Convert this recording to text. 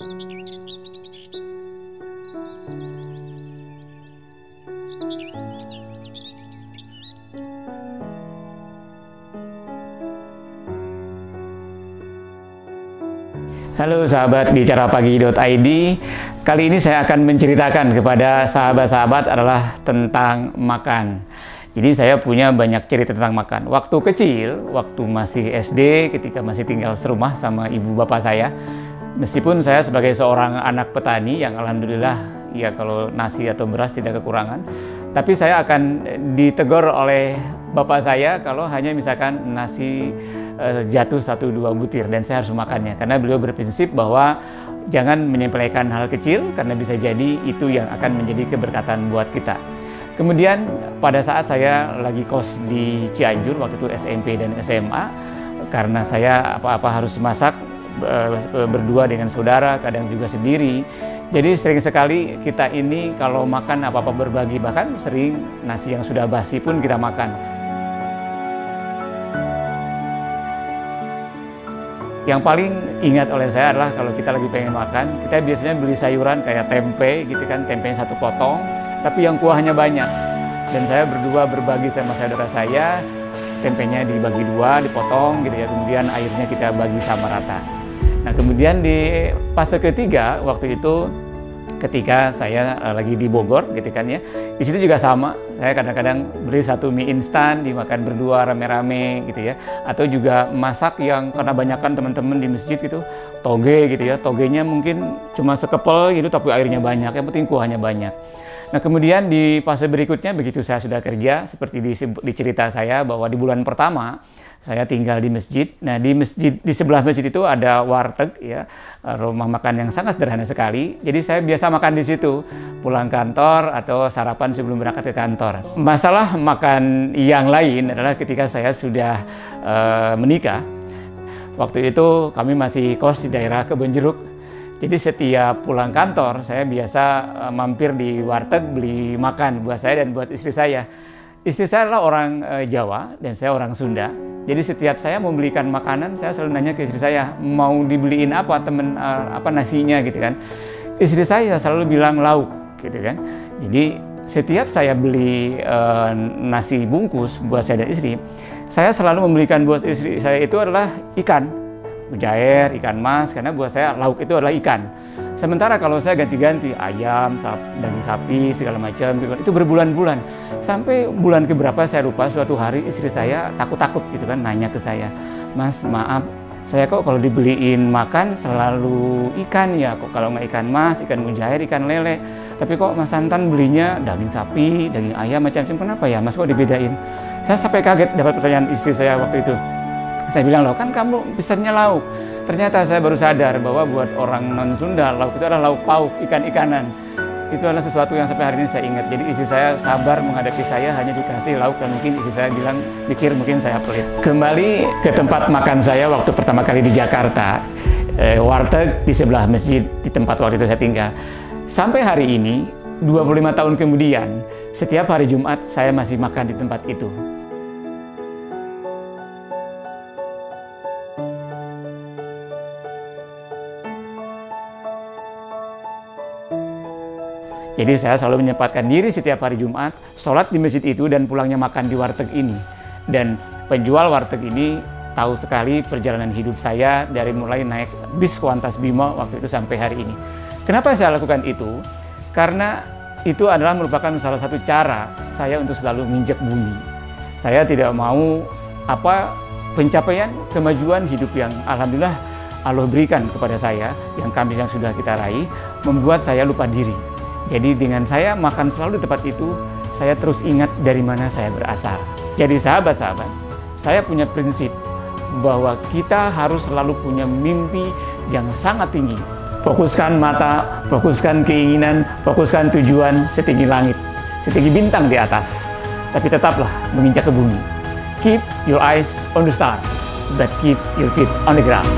Halo sahabat bicarapagi.id. Kali ini saya akan menceritakan kepada sahabat-sahabat adalah tentang makan. Jadi saya punya banyak cerita tentang makan. Waktu kecil, waktu masih SD, ketika masih tinggal serumah sama ibu bapak saya, meskipun saya sebagai seorang anak petani yang alhamdulillah ya kalau nasi atau beras tidak kekurangan, tapi saya akan ditegur oleh bapak saya kalau hanya misalkan nasi jatuh 1-2 butir dan saya harus memakannya, karena beliau berprinsip bahwa jangan menyepelekan hal kecil karena bisa jadi itu yang akan menjadi keberkatan buat kita. Kemudian pada saat saya lagi kos di Cianjur waktu itu SMP dan SMA, karena saya apa-apa harus masak berdua dengan saudara, kadang juga sendiri. Jadi sering sekali kita ini kalau makan apa-apa berbagi, bahkan sering nasi yang sudah basi pun kita makan. Yang paling ingat oleh saya adalah kalau kita lagi pengen makan, kita biasanya beli sayuran kayak tempe gitu kan, tempenya 1 potong, tapi yang kuahnya banyak. Dan saya berdua berbagi sama saudara saya, tempenya dibagi 2, dipotong gitu ya, kemudian airnya kita bagi sama rata. Nah kemudian di fase ketiga, waktu itu ketika saya lagi di Bogor gitu kan ya, di situ juga sama, saya kadang-kadang beli 1 mie instan dimakan berdua rame-rame gitu ya, atau juga masak yang karena banyakkan teman-teman di masjid gitu, toge gitu ya, togenya mungkin cuma sekepel gitu tapi airnya banyak, yang penting kuahnya banyak. Nah kemudian di fase berikutnya begitu saya sudah kerja, seperti di cerita saya bahwa di bulan pertama saya tinggal di masjid. Nah di sebelah masjid itu ada warteg ya, rumah makan yang sangat sederhana sekali. Jadi saya biasa makan di situ pulang kantor atau sarapan sebelum berangkat ke kantor. Masalah makan yang lain adalah ketika saya sudah menikah. Waktu itu kami masih kos di daerah Kebonjeruk. Jadi setiap pulang kantor saya biasa mampir di warteg beli makan buat saya dan buat istri saya. Istri saya adalah orang Jawa dan saya orang Sunda. Jadi setiap saya membelikan makanan, saya selalu nanya ke istri saya, mau dibeliin apa apa nasinya gitu kan. Istri saya selalu bilang lauk gitu kan. Jadi setiap saya beli nasi bungkus buat saya dan istri, saya selalu membelikan buat istri saya itu adalah ikan, mujair, ikan mas, karena buat saya lauk itu adalah ikan. Sementara kalau saya ganti-ganti ayam, daging sapi, segala macam, itu berbulan-bulan. Sampai bulan keberapa saya lupa, suatu hari istri saya takut-takut gitu kan, nanya ke saya, Mas maaf, saya kok kalau dibeliin makan selalu ikan ya, kok kalau nggak ikan mas, ikan mujair, ikan lele. Tapi kok Mas Tantan belinya daging sapi, daging ayam, macam-macam, kenapa ya Mas kok dibedain? Saya sampai kaget dapat pertanyaan istri saya waktu itu. Saya bilang, loh kan kamu pesannya lauk. Ternyata saya baru sadar bahwa buat orang non-Sunda, lauk itu adalah lauk pauk, ikan-ikanan. Itu adalah sesuatu yang sampai hari ini saya ingat. Jadi istri saya sabar menghadapi saya, hanya dikasih lauk dan mungkin istri saya bilang, pikir mungkin saya pelit. Kembali ke tempat makan saya waktu pertama kali di Jakarta, warteg di sebelah masjid, di tempat waktu itu saya tinggal. Sampai hari ini, 25 tahun kemudian, setiap hari Jumat saya masih makan di tempat itu. Jadi saya selalu menyempatkan diri setiap hari Jumat, sholat di masjid itu dan pulangnya makan di warteg ini. Dan penjual warteg ini tahu sekali perjalanan hidup saya dari mulai naik bis Kuantas Bima waktu itu sampai hari ini. Kenapa saya lakukan itu? Karena itu adalah merupakan salah satu cara saya untuk selalu menginjak bumi. Saya tidak mau pencapaian kemajuan hidup yang alhamdulillah Allah berikan kepada saya, yang sudah kita raih, membuat saya lupa diri. Jadi dengan saya makan selalu di tempat itu, saya terus ingat dari mana saya berasal. Jadi sahabat-sahabat, saya punya prinsip bahwa kita harus selalu punya mimpi yang sangat tinggi. Fokuskan mata, fokuskan keinginan, fokuskan tujuan setinggi langit, setinggi bintang di atas. Tapi tetaplah menginjak ke bumi. Keep your eyes on the star, but keep your feet on the ground.